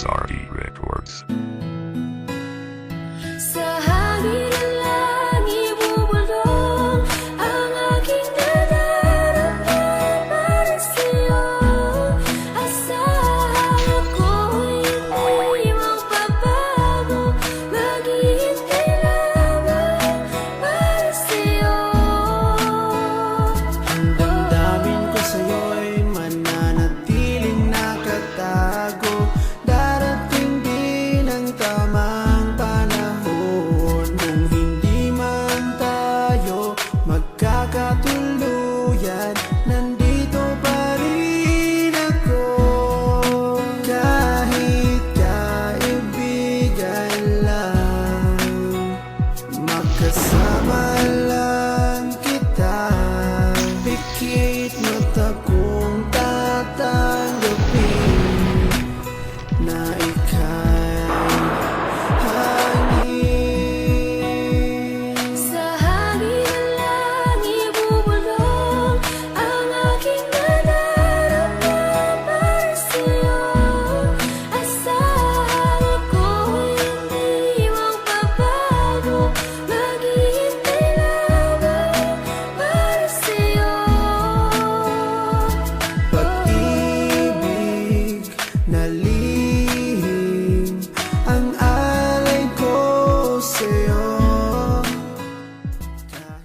SRE Records. Sa hangin ng langit bubulong ang aking nararamdaman para sa'yo. Asahan ako'y hindi magbabago, maghihintay lamang para sa'yo. Ang damdamin ko sa'yo'y mananatiling nakatago. Darating din ang tamang panahon, kung hindi man tayo magkakatuluyan, nandito pa rin ako. Kahit kaibigan lang, makasama lang kita. Pikit